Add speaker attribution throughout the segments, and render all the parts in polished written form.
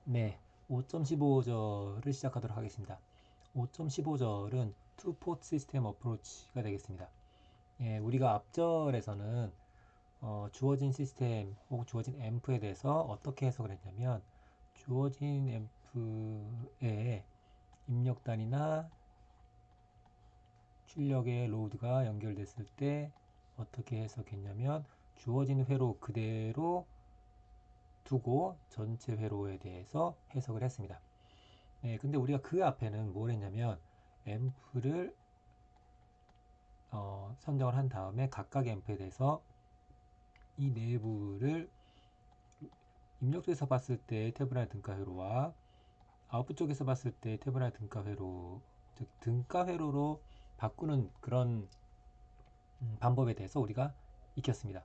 Speaker 1: 네, 5.15절을 시작하도록 하겠습니다. 5.15절은 투포트 시스템 어프로치가 되겠습니다. 예, 우리가 앞절에서는 주어진 시스템 혹은 주어진 앰프에 대해서 어떻게 해석을 했냐면 주어진 앰프에 입력단이나 출력의 로드가 연결됐을 때 어떻게 해석했냐면 주어진 회로 그대로 두고 전체 회로에 대해서 해석을 했습니다. 네, 근데 우리가 그 앞에는 뭘 했냐면 앰프를 선정을 한 다음에 각각 앰프에 대해서 이 내부를 입력 쪽에서 봤을 때 태블릿 등가 회로와 아웃풋 쪽에서 봤을 때 태블릿 등가 회로, 즉 등가 회로로 바꾸는 그런 방법에 대해서 우리가 익혔습니다.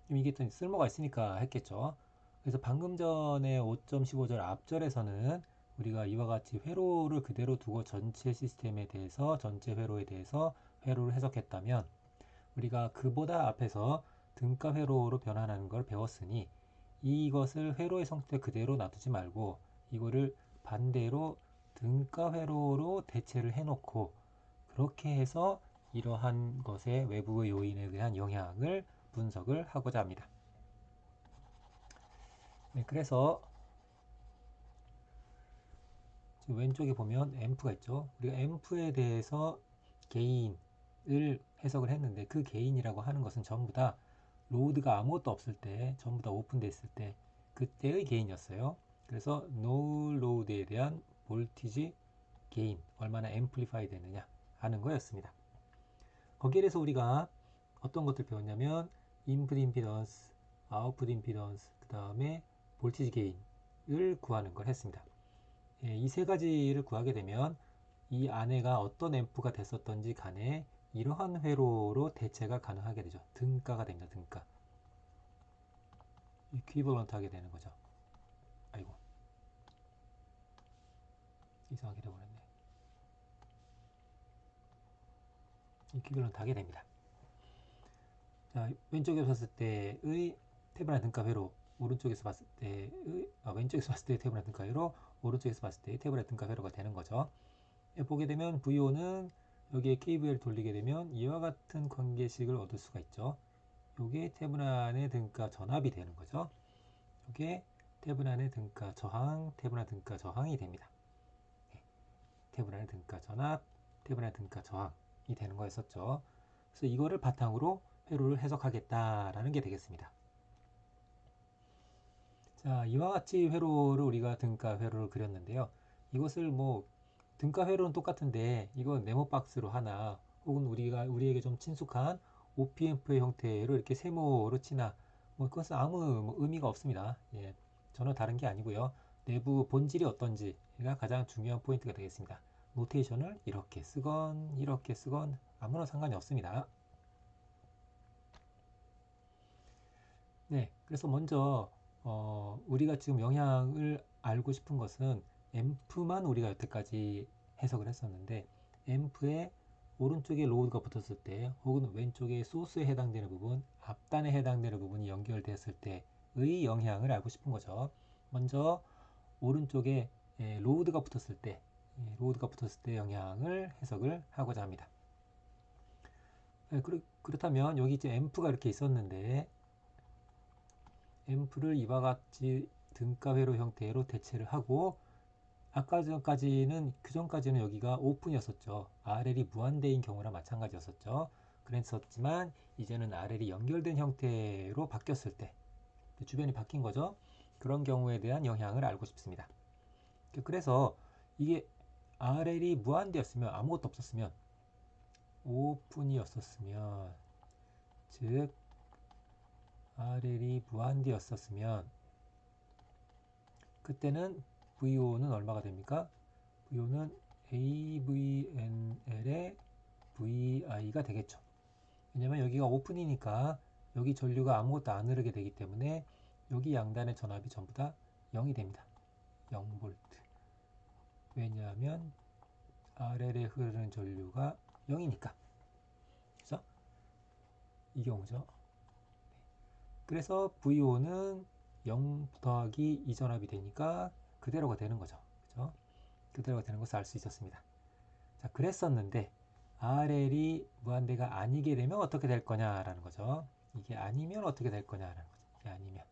Speaker 1: 이게 또 쓸모가 있으니까 했겠죠. 그래서 방금 전에 5.15절 앞절에서는 우리가 이와 같이 회로를 그대로 두고 전체 시스템에 대해서 전체 회로에 대해서 회로를 해석했다면 우리가 그보다 앞에서 등가 회로로 변환하는 걸 배웠으니 이것을 회로의 상태 그대로 놔두지 말고 이거를 반대로 등가 회로로 대체를 해놓고 그렇게 해서 이러한 것의 외부의 요인에 대한 영향을 분석을 하고자 합니다. 네, 그래서 지금 왼쪽에 보면 앰프가 있죠. 우리가 앰프에 대해서 게인을 해석을 했는데 그 게인이라고 하는 것은 전부 다 로드가 아무것도 없을 때 전부 다 오픈되어 있을 때 그때의 게인이었어요. 그래서 노 로드에 대한 볼티지 게인 얼마나 앰플리파이 되느냐 하는 거였습니다. 거기에 대해서 우리가 어떤 것들 배웠냐면 인풋 임피던스, 아웃풋 임피던스, 그 다음에 볼티지 게인을 구하는 걸 했습니다. 예, 이 세 가지를 구하게 되면 이 안에가 어떤 앰프가 됐었던지 간에 이러한 회로로 대체가 가능하게 되죠. 등가가 됩니다. 등가. 이퀴버런트 하게 되는 거죠. 아이고, 이상하게 되어버렸네. 이퀴버런트 하게 됩니다. 자, 왼쪽에 봤을 때의 태블릿 등가 회로, 오른쪽에서 봤을 때의, 왼쪽에서 봤을 때의 태블릿 등가 회로, 오른쪽에서 봤을 때의 태블릿 등가 회로가 되는 거죠. 예, 보게 되면 VO는 여기에 KVL 돌리게 되면 이와 같은 관계식을 얻을 수가 있죠. 요게 태블 안의 등가 전압이 되는 거죠. 요게 태블 안의 등가 저항, 태블 안 등가 저항이 됩니다. 예, 태블 안의 등가 전압, 태블 안의 등가 저항이 되는 거였었죠. 그래서 이거를 바탕으로 회로를 해석하겠다라는 게 되겠습니다. 자, 이와 같이 회로를 우리가 등가 회로를 그렸는데요. 이것을 뭐 등가 회로는 똑같은데 이건 네모 박스로 하나 혹은 우리에게 좀 친숙한 OPM프의 형태로 이렇게 세모로 치나 뭐 그것은 아무 뭐 의미가 없습니다. 예, 전혀 다른 게 아니고요. 내부 본질이 어떤지가 가장 중요한 포인트가 되겠습니다. 노테이션을 이렇게 쓰건 아무런 상관이 없습니다. 네, 그래서 먼저 우리가 지금 영향을 알고 싶은 것은 앰프만 우리가 여태까지 해석을 했었는데 앰프에 오른쪽에 로드가 붙었을 때 혹은 왼쪽에 소스에 해당되는 부분, 앞단에 해당되는 부분이 연결됐을 때의 영향을 알고 싶은 거죠. 먼저 오른쪽에 로드가 붙었을 때 로드가 붙었을 때 영향을 해석을 하고자 합니다. 네, 그렇다면 여기 이제 앰프가 이렇게 있었는데 앰프를 이와 같이 등가 회로 형태로 대체를 하고 아까 전까지는 그 전까지는 여기가 오픈이었었죠. RL이 무한대인 경우랑 마찬가지였었죠. 그랬었지만 이제는 RL이 연결된 형태로 바뀌었을 때 주변이 바뀐 거죠. 그런 경우에 대한 영향을 알고 싶습니다. 그래서 이게 RL이 무한대였으면 아무것도 없었으면 오픈이었었으면 즉 RL이 무한대였었으면 그때는 VO는 얼마가 됩니까? VO는 AVNL의 VI가 되겠죠. 왜냐면 여기가 오픈이니까 여기 전류가 아무것도 안 흐르게 되기 때문에 여기 양단의 전압이 전부 다 0이 됩니다. 0V. 왜냐하면 RL에 흐르는 전류가 0이니까. 그래서 이 경우죠. 그래서 VO는 0 더하기 이 전압이 되니까 그대로가 되는 거죠. 그죠? 그대로가 되는 것을 알 수 있었습니다. 자, 그랬었는데 RL이 무한대가 아니게 되면 어떻게 될 거냐라는 거죠. 이게 아니면 어떻게 될 거냐라는 거죠. 이게 아니면.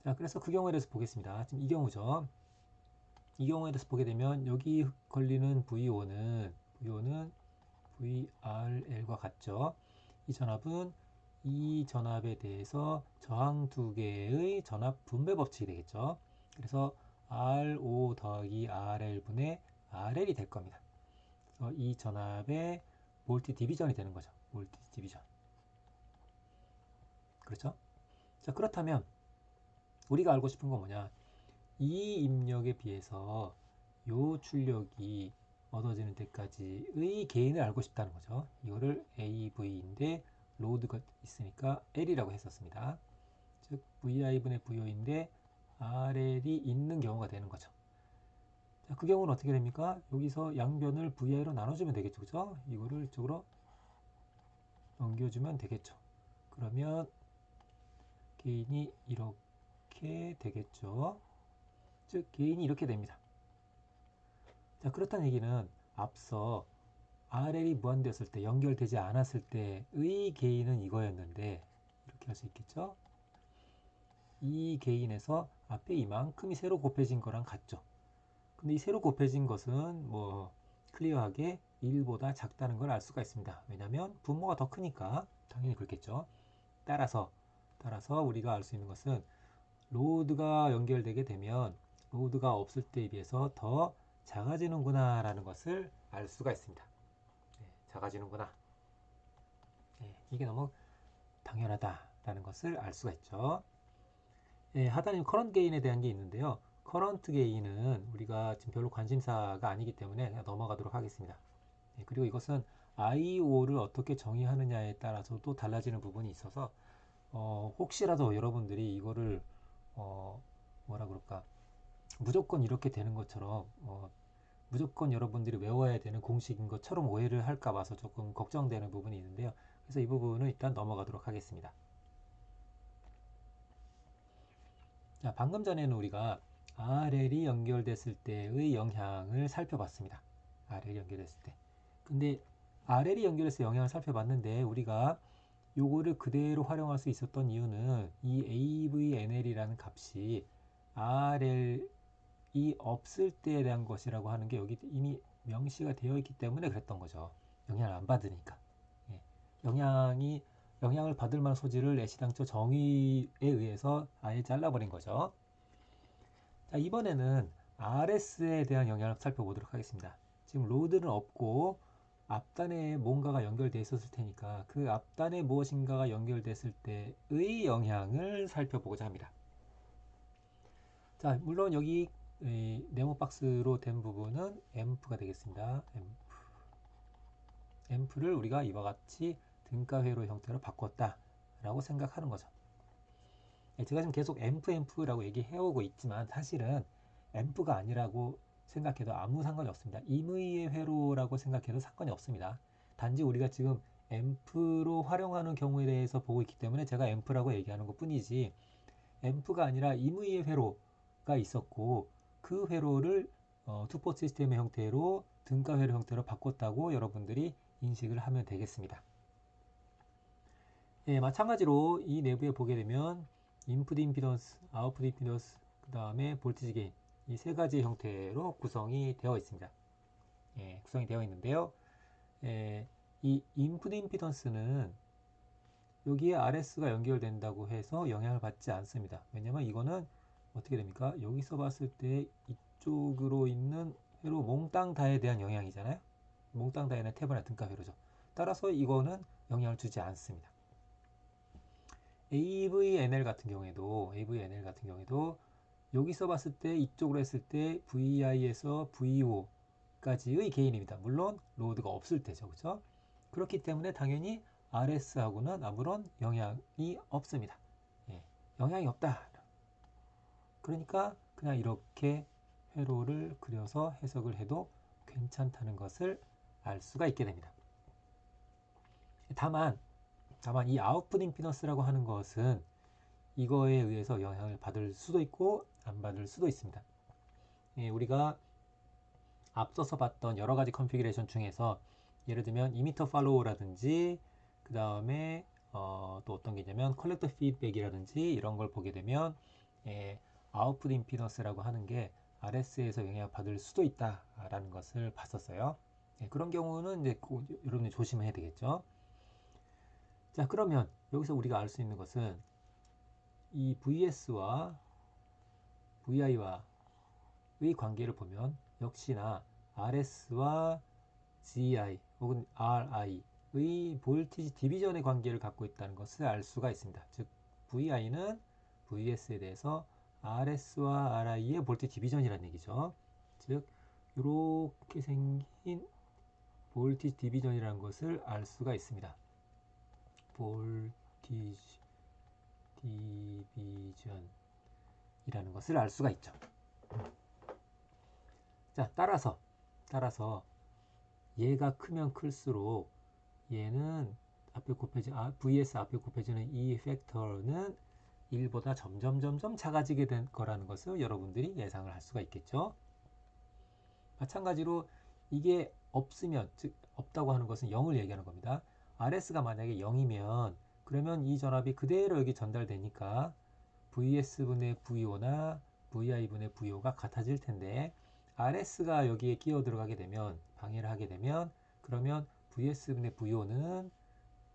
Speaker 1: 자, 그래서 그 경우에 대해서 보겠습니다. 지금 이 경우죠. 이 경우에 대해서 보게 되면 여기 걸리는 VO는 VRL과 같죠. 이 전압은 이 전압에 대해서 저항 두 개의 전압 분배 법칙이 되겠죠. 그래서 RO 더하기 RL분의 RL이 될 겁니다. 그래서 이 전압의 몰티 디비전이 되는 거죠. 몰티 디비전. 그렇죠? 자, 그렇다면 우리가 알고 싶은 건 뭐냐? 이 입력에 비해서 요 출력이 얻어지는 데까지의 개인을 알고 싶다는 거죠. 이거를 AV인데 로드가 있으니까 L이라고 했었습니다. 즉 VI분의 VO인데 RL이 있는 경우가 되는 거죠. 자, 그 경우는 어떻게 됩니까? 여기서 양변을 VI로 나눠주면 되겠죠. 그죠? 이거를 이쪽으로 넘겨주면 되겠죠. 그러면 개인이 이렇게 되겠죠. 즉 개인이 이렇게 됩니다. 자, 그렇다는 얘기는 앞서 RL이 무한되었을 때, 연결되지 않았을 때의 개인은 이거였는데 이렇게 할 수 있겠죠? 이 개인에서 앞에 이만큼이 새로 곱해진 거랑 같죠. 근데 이 새로 곱해진 것은 뭐 클리어하게 1보다 작다는 걸 알 수가 있습니다. 왜냐하면 분모가 더 크니까 당연히 그렇겠죠. 따라서 우리가 알 수 있는 것은 로드가 연결되게 되면 로드가 없을 때에 비해서 더 작아지는구나 라는 것을 알 수가 있습니다. 네, 작아지는구나. 네, 이게 너무 당연하다라는 것을 알 수가 있죠. 네, 하단에 커런트 게인에 대한 게 있는데요. 커런트 게인은 우리가 지금 별로 관심사가 아니기 때문에 그냥 넘어가도록 하겠습니다. 네, 그리고 이것은 IO를 어떻게 정의하느냐에 따라서 또 달라지는 부분이 있어서 혹시라도 여러분들이 이거를 뭐라 그럴까 무조건 이렇게 되는 것처럼 무조건 여러분들이 외워야 되는 공식인 것처럼 오해를 할까 봐서 조금 걱정되는 부분이 있는데요. 그래서 이 부분은 일단 넘어가도록 하겠습니다. 자, 방금 전에는 우리가 RL이 연결됐을 때의 영향을 살펴봤습니다. RL이 연결됐을 때. 근데 RL이 연결해서 영향을 살펴봤는데 우리가 요거를 그대로 활용할 수 있었던 이유는 이 AVNL이라는 값이 RL이 없을 때에 대한 것이라고 하는 게 여기 이미 명시가 되어 있기 때문에 그랬던 거죠. 영향을 안 받으니까. 예. 영향을 받을 만한 소지를 애시당초 정의에 의해서 아예 잘라버린 거죠. 자, 이번에는 RS에 대한 영향을 살펴보도록 하겠습니다. 지금 로드는 없고 앞단에 뭔가가 연결되어 있었을 테니까 그 앞단에 무엇인가가 연결됐을 때의 영향을 살펴보고자 합니다. 자, 물론 여기 네모 박스로 된 부분은 앰프가 되겠습니다. 앰프를 우리가 이와 같이 등가 회로 형태로 바꿨다라고 생각하는 거죠. 제가 지금 계속 앰프라고 얘기해오고 있지만 사실은 앰프가 아니라고 생각해도 아무 상관이 없습니다. 임의의 회로라고 생각해도 상관이 없습니다. 단지 우리가 지금 앰프로 활용하는 경우에 대해서 보고 있기 때문에 제가 앰프라고 얘기하는 것 뿐이지 앰프가 아니라 임의의 회로가 있었고 그 회로를 투포 시스템의 형태로 등가 회로 형태로 바꿨다고 여러분들이 인식을 하면 되겠습니다. 예, 마찬가지로 이 내부에 보게 되면 인풋 임피던스, 아웃풋 임피던스, 그 다음에 볼티지 게인 이 세 가지 형태로 구성이 되어 있습니다. 예, 구성이 되어 있는데요. 예, 이 인풋 임피던스는 여기에 RS가 연결된다고 해서 영향을 받지 않습니다. 왜냐면 이거는 어떻게 됩니까? 여기서 봤을 때 이쪽으로 있는 회로 몽땅 다에 대한 영향이잖아요. 몽땅 다에는 태분화 등가 회로죠. 따라서 이거는 영향을 주지 않습니다. AVNL 같은 경우에도 여기서 봤을 때 이쪽으로 했을 때 VI에서 VO까지의 개인입니다. 물론 로드가 없을 때죠. 그렇죠? 그렇기 때문에 당연히 RS하고는 아무런 영향이 없습니다. 예, 영향이 없다. 그러니까 그냥 이렇게 회로를 그려서 해석을 해도 괜찮다는 것을 알 수가 있게 됩니다. 다만 이 아웃풋 임피던스라고 하는 것은 이거에 의해서 영향을 받을 수도 있고 안 받을 수도 있습니다. 예, 우리가 앞서서 봤던 여러 가지 컨피그레이션 중에서 예를 들면 이미터 팔로우라든지 그 다음에 또 어떤 게 있냐면 컬렉터 피드백이라든지 이런 걸 보게 되면 아웃풋 임피던스라고 하는 게 RS에서 영향을 받을 수도 있다라는 것을 봤었어요. 그런 경우는 이제 여러분이 조심해야 되겠죠. 자, 그러면 여기서 우리가 알 수 있는 것은 이 VS와 VI와의 관계를 보면 역시나 RS와 GI 혹은 RI의 볼티지 디비전의 관계를 갖고 있다는 것을 알 수가 있습니다. 즉 VI는 VS에 대해서 RS와 RI의 볼티지 디비전이라는 얘기죠. 즉 이렇게 생긴 볼티지 디비전이라는 것을 알 수가 있습니다. 볼티지 디비전이라는 것을 알 수가 있죠. 자, 따라서 얘가 크면 클수록 얘는 앞에 곱해지 vs 앞에 곱해지는 이 팩터는 1보다 점점 작아지게 된 거라는 것을 여러분들이 예상을 할 수가 있겠죠. 마찬가지로 이게 없으면, 즉 없다고 하는 것은 0을 얘기하는 겁니다. RS가 만약에 0이면 그러면 이 전압이 그대로 여기 전달되니까 VS분의 VO나 VI분의 VO가 같아질 텐데 RS가 여기에 끼어 들어가게 되면 방해를 하게 되면 그러면 VS분의 VO는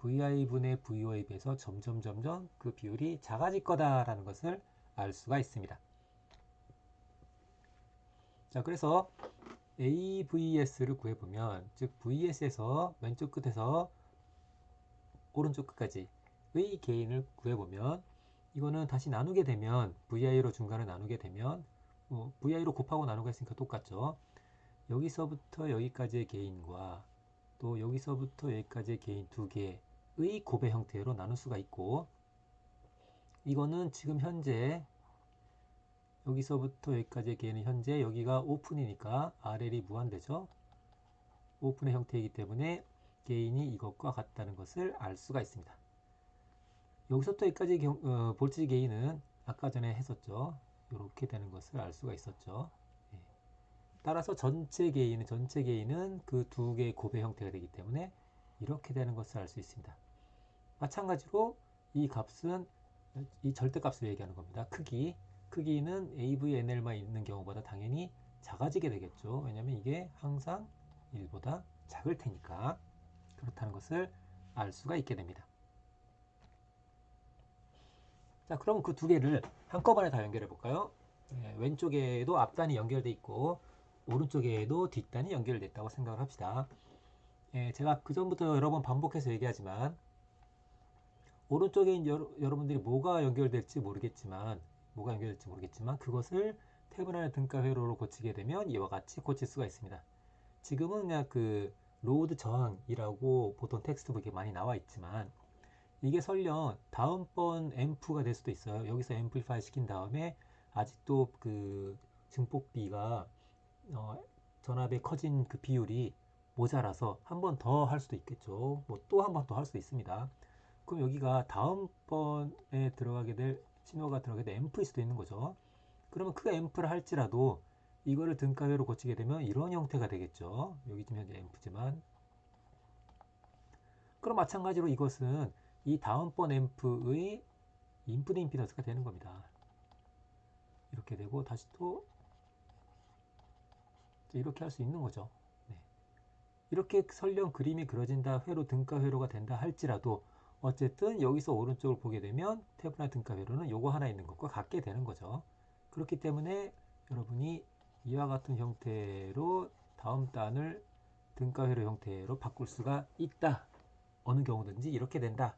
Speaker 1: VI분의 VO에 비해서 점점 그 비율이 작아질 거다라는 것을 알 수가 있습니다. 자, 그래서 AVS를 구해보면 즉 VS에서 왼쪽 끝에서 오른쪽 끝까지의 게인을 구해보면 이거는 다시 나누게 되면 VI로 중간을 나누게 되면 VI로 곱하고 나누고 했으니까 똑같죠. 여기서부터 여기까지의 게인과 또 여기서부터 여기까지의 게인 두 개의 곱의 형태로 나눌 수가 있고 이거는 지금 현재 여기서부터 여기까지의 게인은 현재 여기가 오픈이니까 RL이 무한대죠. 오픈의 형태이기 때문에 게인이 이것과 같다는 것을 알 수가 있습니다. 여기서부터 여기까지 볼티지 게인은 아까 전에 했었죠. 이렇게 되는 것을 알 수가 있었죠. 예. 따라서 전체 게인은 그 두 개의 곱의 형태가 되기 때문에 이렇게 되는 것을 알 수 있습니다. 마찬가지로 이 값은 이 절대값을 얘기하는 겁니다. 크기는 AVNL만 있는 경우보다 당연히 작아지게 되겠죠. 왜냐하면 이게 항상 1보다 작을 테니까 그렇다는 것을 알 수가 있게 됩니다. 자, 그럼 그 두 개를 한꺼번에 다 연결해 볼까요? 왼쪽에도 앞단이 연결돼 있고 오른쪽에도 뒷단이 연결됐다고 생각을 합시다. 제가 그 전부터 여러 번 반복해서 얘기하지만 오른쪽에 여러분들이 뭐가 연결될지 모르겠지만 그것을 태블 등가 회로로 고치게 되면 이와 같이 고칠 수가 있습니다. 지금은 그냥 그 로드 저항이라고 보통 텍스트북에 많이 나와 있지만 이게 설령 다음번 앰프가 될 수도 있어요. 여기서 앰플리파이 시킨 다음에 아직도 그 증폭비가 전압의 커진 그 비율이 모자라서 한 번 더 할 수도 있겠죠. 뭐 또 한 번 더 할 수도 있습니다. 그럼 여기가 다음번에 들어가게 될 신호가 들어가게 될 앰프일 수도 있는 거죠. 그러면 그 앰프를 할지라도 이거를 등가회로 고치게 되면 이런 형태가 되겠죠. 여기 지금 현재 앰프지만 그럼 마찬가지로 이것은 이 다음번 앰프의 인풋 임피던스가 되는 겁니다. 이렇게 되고 다시 또 이렇게 할 수 있는 거죠. 네. 이렇게 설령 그림이 그려진다 회로 등가 회로가 된다 할지라도 어쨌든 여기서 오른쪽을 보게 되면 태블릿 등가 회로는 요거 하나 있는 것과 같게 되는 거죠. 그렇기 때문에 여러분이 이와 같은 형태로 다음 단을 등가 회로 형태로 바꿀 수가 있다. 어느 경우든지 이렇게 된다.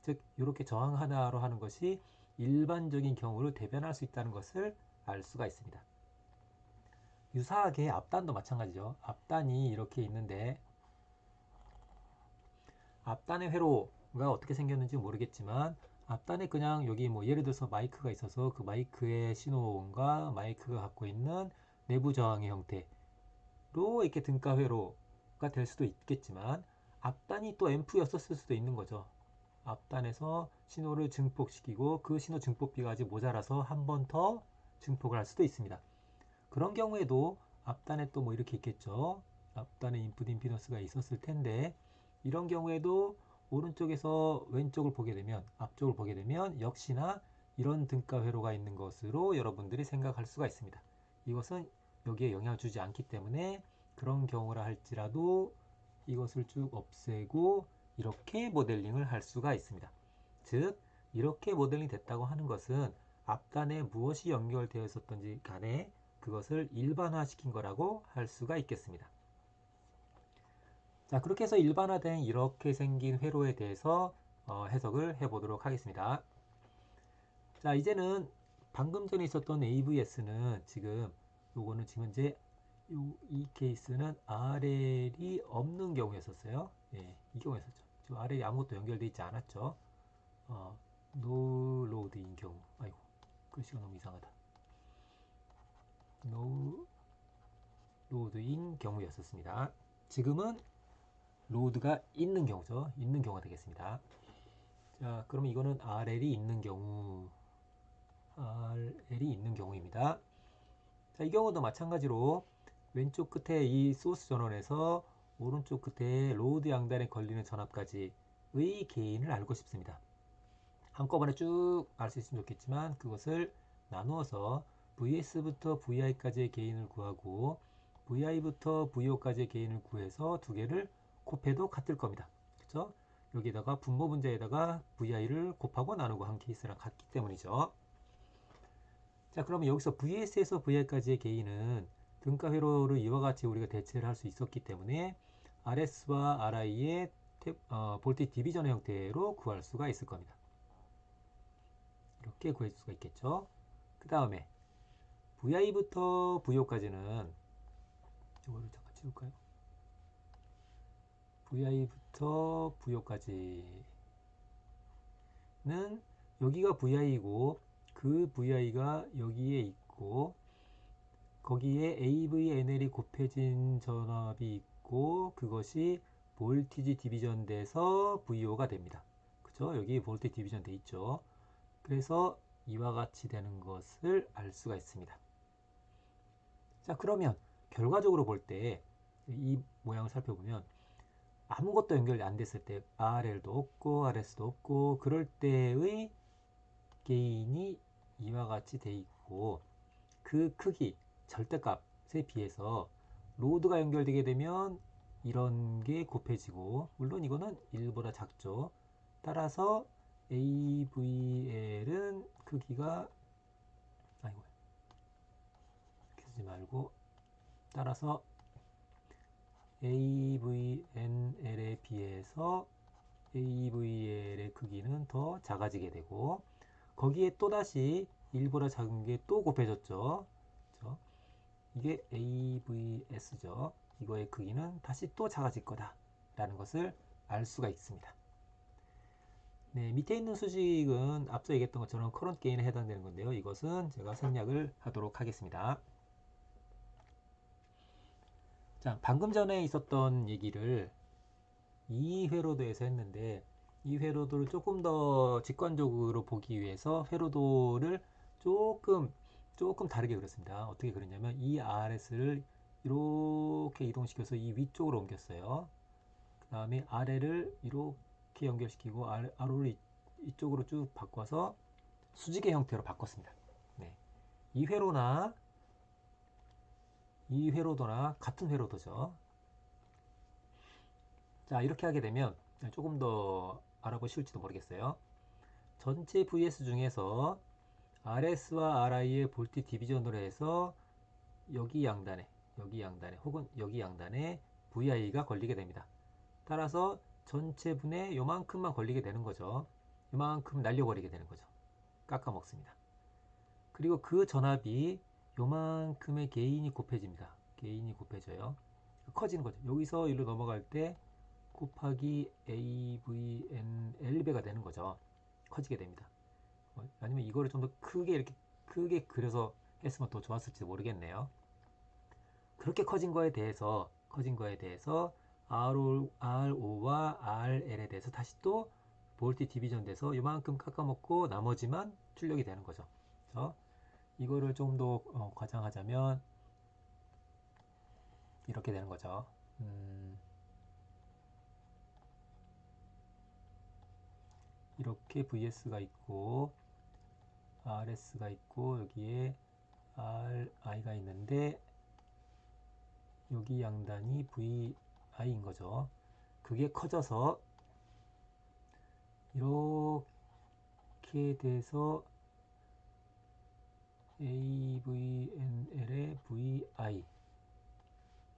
Speaker 1: 즉 이렇게 저항 하나로 하는 것이 일반적인 경우를 대변할 수 있다는 것을 알 수가 있습니다. 유사하게 앞단도 마찬가지죠. 앞단이 이렇게 있는데 앞단의 회로가 어떻게 생겼는지 모르겠지만 앞단에 그냥 여기 뭐 예를 들어서 마이크가 있어서 그 마이크의 신호음과 마이크가 갖고 있는 내부 저항의 형태로 이렇게 등가 회로가 될 수도 있겠지만 앞단이 또 앰프였었을 수도 있는 거죠. 앞단에서 신호를 증폭시키고 그 신호 증폭비가 아직 모자라서 한 번 더 증폭을 할 수도 있습니다. 그런 경우에도 앞단에 또 뭐 이렇게 있겠죠. 앞단에 인풋 임피던스가 있었을 텐데 이런 경우에도 오른쪽에서 왼쪽을 보게 되면 앞쪽을 보게 되면 역시나 이런 등가 회로가 있는 것으로 여러분들이 생각할 수가 있습니다. 이것은 여기에 영향을 주지 않기 때문에 그런 경우라 할지라도 이것을 쭉 없애고 이렇게 모델링을 할 수가 있습니다. 즉 이렇게 모델링 됐다고 하는 것은 앞단에 무엇이 연결되어 있었던지 간에 그것을 일반화시킨 거라고 할 수가 있겠습니다. 자, 그렇게 해서 일반화된 이렇게 생긴 회로에 대해서 해석을 해보도록 하겠습니다. 자, 이제는 방금 전에 있었던 AVS는 지금 요거는 지금 현재 이 케이스는 RL이 없는 경우였었어요. 예, 이 경우였었죠. 지금 RL이 아무것도 연결되어 있지 않았죠. no load인 경우. 아이고, 글씨가 너무 이상하다. no load인 경우였었습니다. 지금은 로드가 있는 경우죠. 있는 경우가 되겠습니다. 자, 그럼 이거는 RL이 있는 경우, RL이 있는 경우입니다. 자, 이 경우도 마찬가지로 왼쪽 끝에 이 소스 전원에서 오른쪽 끝에 로드 양단에 걸리는 전압까지의 개인을 알고 싶습니다. 한꺼번에 쭉 알 수 있으면 좋겠지만 그것을 나누어서 VS부터 VI까지의 개인을 구하고 VI부터 VO까지의 개인을 구해서 두 개를 곱해도 같을 겁니다. 그렇죠? 여기에다가 분모 문제에다가 VI를 곱하고 나누고 한 케이스랑 같기 때문이죠. 자, 그러면 여기서 VS에서 VI까지의 개인은 등가 회로를 이와 같이 우리가 대체를 할 수 있었기 때문에 RS와 RI의 볼티지 디비전의 형태로 구할 수가 있을 겁니다. 이렇게 구할 수가 있겠죠. 그 다음에 VI부터 VO까지는 이거를 잠깐 치울까요? VI부터 VO까지는 여기가 VI이고 그 VI가 여기에 있고 거기에 AVNL이 곱해진 전압이 있고 그것이 볼티지 디비전 돼서 VO가 됩니다. 그죠? 여기 볼티지 디비전 돼 있죠. 그래서 이와 같이 되는 것을 알 수가 있습니다. 자, 그러면 결과적으로 볼 때 이 모양을 살펴보면 아무것도 연결이 안 됐을 때 RL도 없고 RS도 없고 그럴 때의 게인이 이와 같이 돼 있고 그 크기 절대값에 비해서 로드가 연결되게 되면 이런 게 곱해지고 물론 이거는 1보다 작죠. 따라서 AVL은 크기가 아이고 이렇게 쓰지 말고 따라서 AVNL에 비해서 AVL의 크기는 더 작아지게 되고 거기에 또다시 1보다 작은 게 또 곱해졌죠. 그렇죠? 이게 AVS죠. 이거의 크기는 다시 또 작아질 거다 라는 것을 알 수가 있습니다. 네, 밑에 있는 수식은 앞서 얘기했던 것처럼 커런트 게인에 해당되는 건데요. 이것은 제가 생략을 하도록 하겠습니다. 자, 방금 전에 있었던 얘기를 2회로도에서 했는데 이 회로도를 조금 더 직관적으로 보기 위해서 회로도를 조금 다르게 그렸습니다. 어떻게 그렸냐면 이 RS를 이렇게 이동시켜서 이 위쪽으로 옮겼어요. 그 다음에 아래를 이렇게 연결시키고 아래를 이쪽으로 쭉 바꿔서 수직의 형태로 바꿨습니다. 네. 이 회로나 이 회로도나 같은 회로도죠. 자, 이렇게 하게 되면 조금 더 알아보기 쉬울지도 모르겠어요. 전체 VS 중에서 RS와 RI의 볼티 디비전으로 해서 여기 양단에 혹은 여기 양단에 VI가 걸리게 됩니다. 따라서 전체 분에 요만큼만 걸리게 되는 거죠. 요만큼 날려버리게 되는 거죠. 깎아 먹습니다. 그리고 그 전압이 요만큼의 개인이 곱해집니다. 개인이 곱해져요. 커지는 거죠. 여기서 일로 넘어갈 때 곱하기 AVNL배가 되는 거죠. 커지게 됩니다. 아니면 이거를 좀 더 크게 이렇게 크게 그려서 했으면 더 좋았을지 모르겠네요. 그렇게 커진 거에 대해서 RO와 RL에 대해서 다시 또 볼트 디비전 돼서 요만큼 깎아먹고 나머지만 출력이 되는 거죠. 그래서 이거를 좀 더 과장하자면 이렇게 되는 거죠. 이렇게 VS가 있고 RS가 있고 여기에 RI가 있는데 여기 양단이 VI인 거죠. 그게 커져서 이렇게 돼서 AVNL의 VI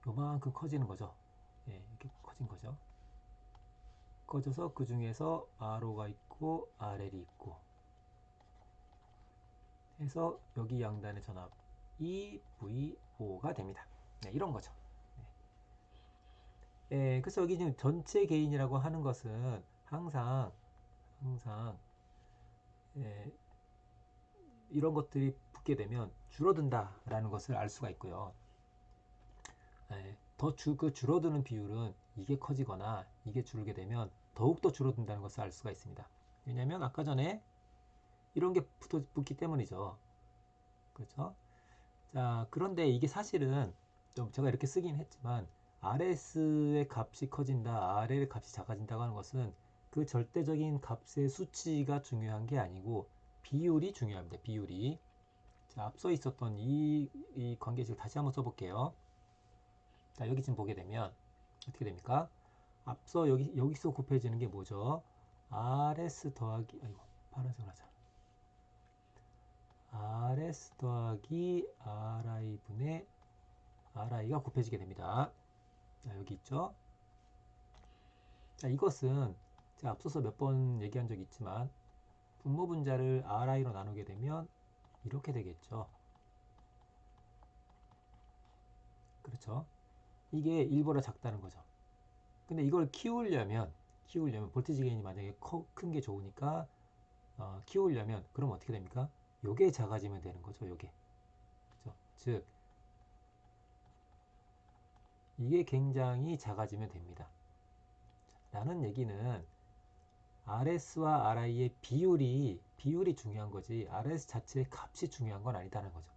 Speaker 1: 요만큼 커지는 거죠. 예, 이렇게 커진 거죠. 커져서 그 중에서 RO가 있고 RL이 있고 해서 여기 양단의 전압이 VO가 됩니다. 네, 이런 거죠. 네. 예, 그래서 여기 지금 전체 게인이라고 하는 것은 항상 예, 이런 것들이 붙게 되면 줄어든다라는 것을 알 수가 있고요. 예, 그 줄어드는 비율은 이게 커지거나 이게 줄게 되면 더욱더 줄어든다는 것을 알 수가 있습니다. 왜냐하면 아까 전에 이런 게 붙기 때문이죠. 그렇죠? 자, 그런데 이게 사실은 좀 제가 이렇게 쓰긴 했지만 RS의 값이 커진다, RL의 값이 작아진다고 하는 것은 그 절대적인 값의 수치가 중요한 게 아니고 비율이 중요합니다. 비율이. 자, 앞서 있었던 이 관계식을 다시 한번 써볼게요. 자, 여기 지금 보게 되면 어떻게 됩니까? 앞서 여기서 곱해지는 게 뭐죠? RS 더하기, 아이고, 파란색으로 하자. RS 더하기 RI분의 RI가 곱해지게 됩니다. 자, 여기 있죠? 자, 이것은 제가 앞서서 몇 번 얘기한 적이 있지만 분모 분자를 RI로 나누게 되면 이렇게 되겠죠. 그렇죠? 이게 1보다 작다는 거죠. 근데 이걸 키우려면 볼티지 게인이 만약에 큰 게 좋으니까 키우려면 그럼 어떻게 됩니까? 요게 작아지면 되는 거죠. 요게. 그렇죠? 즉 이게 굉장히 작아지면 됩니다. 라는 얘기는 RS와 RI의 비율이 중요한 거지 RS 자체의 값이 중요한 건 아니다는 거죠.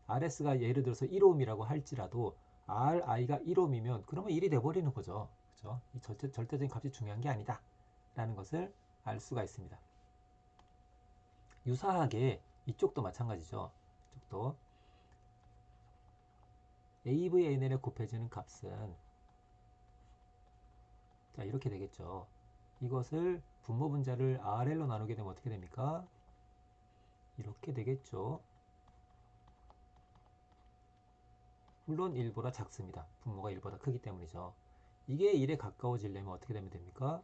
Speaker 1: RS가 예를 들어서 1옴이라고 할지라도 RI가 1옴이면 그러면 1이 돼버리는 거죠. 그렇죠? 이 절대적인 값이 중요한 게 아니다 라는 것을 알 수가 있습니다. 유사하게 이쪽도 마찬가지죠. 이쪽도 AVNL에 곱해지는 값은 자 이렇게 되겠죠. 이것을 분모 분자를 RL로 나누게 되면 어떻게 됩니까? 이렇게 되겠죠. 물론 1보다 작습니다. 분모가 1보다 크기 때문이죠. 이게 1에 가까워지려면 어떻게 되면 됩니까?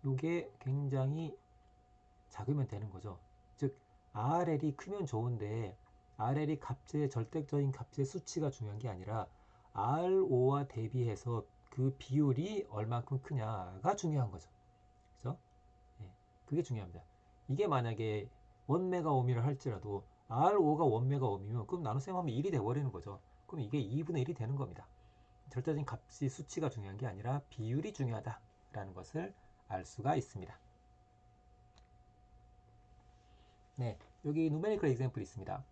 Speaker 1: 이게 굉장히 작으면 되는 거죠. 즉 RL이 크면 좋은데 RL이 절대적인 값의 수치가 중요한 게 아니라 RO와 대비해서 그 비율이 얼만큼 크냐가 중요한 거죠. 그죠? 네, 그게 중요합니다. 이게 만약에 1메가옴이라 할지라도 RO가 1메가옴이면 그럼 나눗셈하면 1이 돼버리는 거죠. 그럼 이게 2분의 1이 되는 겁니다. 절대적인 값이 수치가 중요한 게 아니라 비율이 중요하다라는 것을 알 수가 있습니다. 네, 여기 누메리컬 example이 있습니다.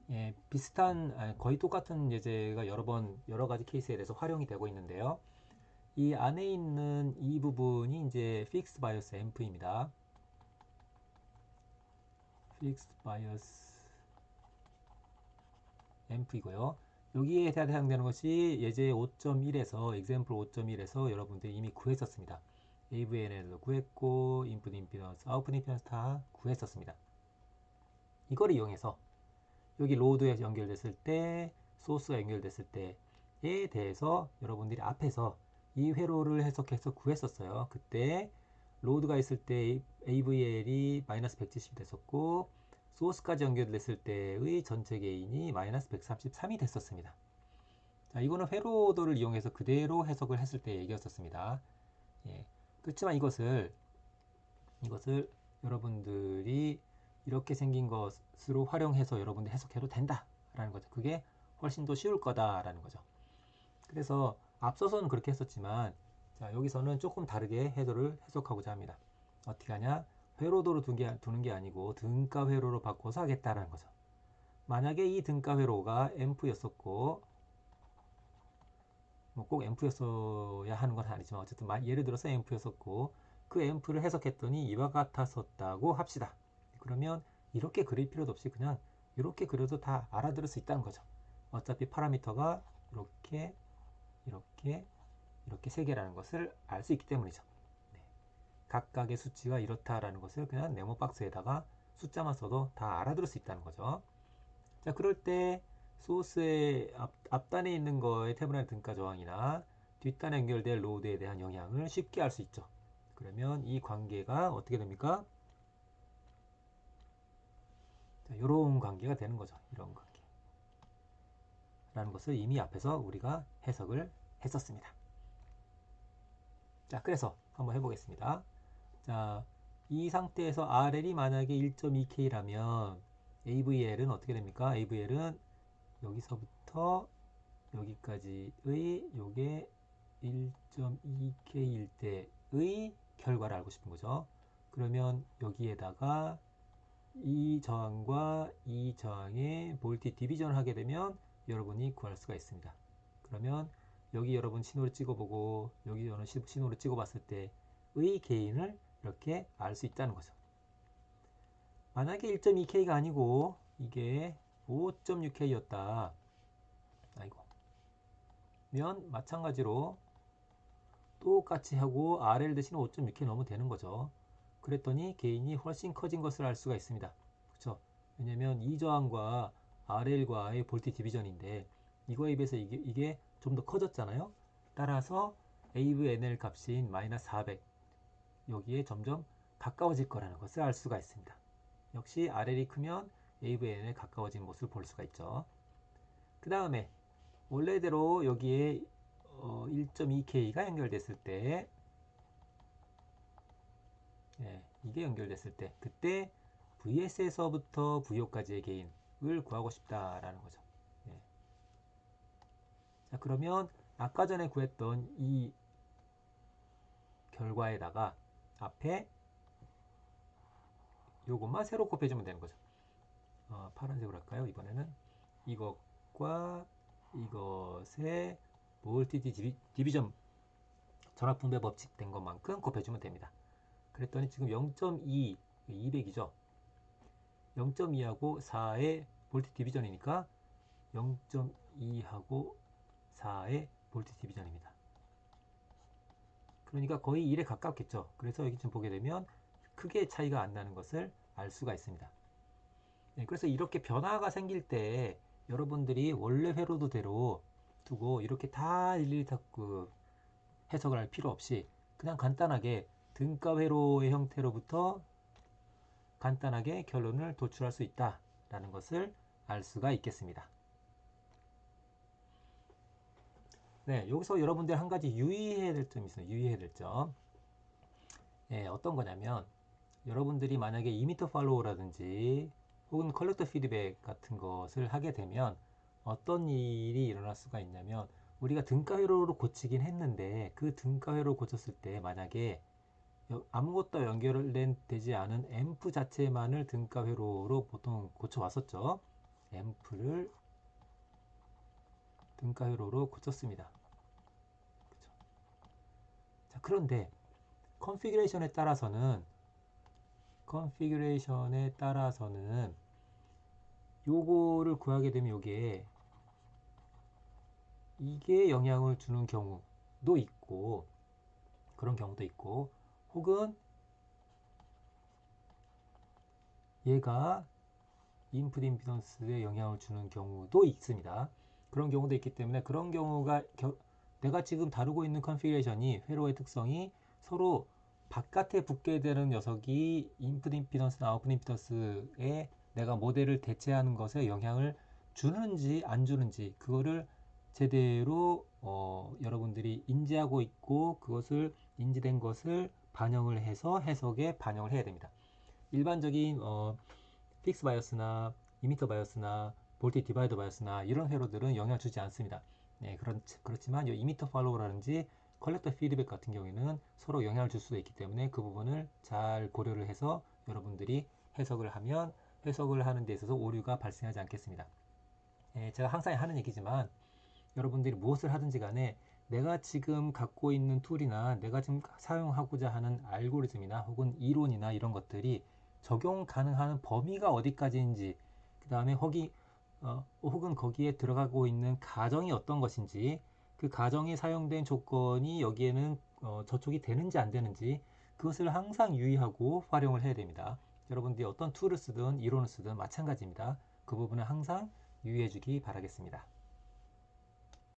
Speaker 1: 예, 비슷한 거의 똑같은 예제가 여러 가지 케이스에 대해서 활용이 되고 있는데요. 이 안에 있는 이 부분이 이제 fixed bias amp입니다. fixed bias amp이고요. 여기에 해당되는 것이 예제 5.1에서 example 5.1에서 여러분들이 이미 구했었습니다. AVNL도 구했고 인풋 임피던스, 아웃풋 임피던스 다 구했었습니다. 이걸 이용해서 여기 로드에 연결됐을 때, 소스가 연결됐을 때에 대해서 여러분들이 앞에서 이 회로를 해석해서 구했었어요. 그때 로드가 있을 때 AVL이 마이너스 170이 됐었고 소스까지 연결됐을 때의 전체 게인이 마이너스 133이 됐었습니다. 자, 이거는 회로도를 이용해서 그대로 해석을 했을 때 얘기였었습니다. 예. 그렇지만 이것을 여러분들이 이렇게 생긴 것으로 활용해서 여러분들 해석해도 된다라는 거죠. 그게 훨씬 더 쉬울 거다라는 거죠. 그래서 앞서서는 그렇게 했었지만 자, 여기서는 조금 다르게 해석하고자 합니다. 어떻게 하냐? 회로도로 두는 게 아니고 등가 회로로 바꿔서 하겠다라는 거죠. 만약에 이 등가 회로가 앰프였었고, 뭐 꼭 앰프였어야 하는 건 아니지만 어쨌든 예를 들어서 앰프였었고 그 앰프를 해석했더니 이와 같았었다고 합시다. 그러면 이렇게 그릴 필요도 없이 그냥 이렇게 그려도 다 알아들을 수 있다는 거죠. 어차피 파라미터가 이렇게 이렇게 이렇게 세 개라는 것을 알 수 있기 때문이죠. 네. 각각의 수치가 이렇다라는 것을 그냥 네모 박스에다가 숫자만 써도 다 알아들을 수 있다는 거죠. 자, 그럴 때 소스의 앞단에 있는 거에 태블릿 등가 저항이나 뒷단에 연결될 로드에 대한 영향을 쉽게 알 수 있죠. 그러면 이 관계가 어떻게 됩니까? 자, 이런 관계가 되는 거죠. 이런 관계. 라는 것을 이미 앞에서 우리가 해석을 했었습니다. 자, 그래서 한번 해보겠습니다. 자, 이 상태에서 RL이 만약에 1.2K라면 AVL은 어떻게 됩니까? AVL은 여기서부터 여기까지의 요게 1.2K일 때의 결과를 알고 싶은 거죠. 그러면 여기에다가 이 저항과 이 저항의 볼티 디비전을 하게 되면 여러분이 구할 수가 있습니다. 그러면 여기 여러분 신호를 찍어보고 여기 여러분 신호를 찍어봤을 때의 게인을 이렇게 알 수 있다는 거죠. 만약에 1.2K가 아니고 이게 5.6K였다. 아이고. 면 마찬가지로 똑같이 하고 RL 대신 5.6K 넣으면 되는 거죠. 그랬더니 게인이 훨씬 커진 것을 알 수가 있습니다. 그렇죠? 왜냐면 이 저항과 RL과의 볼티 디비전인데 이거에 비해서 이게 좀 더 커졌잖아요. 따라서 AVNL 값인 마이너스 400 여기에 점점 가까워질 거라는 것을 알 수가 있습니다. 역시 RL이 크면 AVN에 가까워진 모습을 볼 수가 있죠. 그 다음에 원래대로 여기에 1.2K가 연결됐을 때 이게 연결됐을 때 그때 VS에서부터 VO까지의 게인을 구하고 싶다라는 거죠. 예. 자, 그러면 아까 전에 구했던 이 결과에다가 앞에 요것만 새로 곱해주면 되는 거죠. 파란색으로 할까요? 이번에는 이것과 이것의 몰티 디비전 전압분배 법칙 된 것만큼 곱해주면 됩니다. 그랬더니 지금 0.2 200이죠. 0.2하고 4의 볼트 디비전이니까 0.2하고 4의 볼트 디비전입니다. 그러니까 거의 1에 가깝겠죠. 그래서 여기 지금 보게 되면 크게 차이가 안 나는 것을 알 수가 있습니다. 네, 그래서 이렇게 변화가 생길 때 여러분들이 원래 회로도대로 두고 이렇게 다 일일이 해석을 할 필요 없이 그냥 간단하게 등가 회로의 형태로부터 간단하게 결론을 도출할 수 있다라는 것을 알 수가 있겠습니다. 네, 여기서 여러분들 한 가지 유의해야 될 점이 있어요. 유의해야 될 점. 네, 어떤 거냐면 여러분들이 만약에 이미터 팔로우라든지 혹은 컬렉터 피드백 같은 것을 하게 되면 어떤 일이 일어날 수가 있냐면 우리가 등가 회로로 고치긴 했는데 그 등가 회로 고쳤을 때 만약에 아무것도 연결되지 않은 앰프 자체만을 등가 회로로 보통 고쳐 왔었죠. 앰프를 등가 회로로 고쳤습니다. 그쵸? 자, 그런데 컨피그레이션에 따라서는 요거를 구하게 되면 이게 영향을 주는 경우도 있고 그런 경우도 있고 혹은 얘가 인풋 임피던스에 영향을 주는 경우도 있습니다. 그런 경우도 있기 때문에 그런 경우가 내가 지금 다루고 있는 컨피그레이션이 회로의 특성이 서로 바깥에 붙게 되는 녀석이 인풋 임피던스나 아웃풋 임피던스에 내가 모델을 대체하는 것에 영향을 주는지 안 주는지 그거를 제대로 여러분들이 인지하고 있고 그것을 인지된 것을 반영을 해서 해석에 반영을 해야 됩니다. 일반적인 픽스 바이어스나 이미터 바이어스나 볼티 디바이더 바이어스나 이런 회로들은 영향을 주지 않습니다. 네, 그렇지만 이 이미터 팔로우라든지 컬렉터 피드백 같은 경우에는 서로 영향을 줄 수도 있기 때문에 그 부분을 잘 고려를 해서 여러분들이 해석을 하면 해석을 하는 데 있어서 오류가 발생하지 않겠습니다. 제가 항상 하는 얘기지만 여러분들이 무엇을 하든지 간에 내가 지금 갖고 있는 툴이나 내가 지금 사용하고자 하는 알고리즘이나 혹은 이론이나 이런 것들이 적용 가능한 범위가 어디까지인지, 그 다음에 혹은 거기에 들어가고 있는 가정이 어떤 것인지, 그 가정에 사용된 조건이 여기에는 저촉이 되는지 안 되는지, 그것을 항상 유의하고 활용을 해야 됩니다. 여러분들이 어떤 툴을 쓰든 이론을 쓰든 마찬가지입니다. 그 부분은 항상 유의해 주기 바라겠습니다.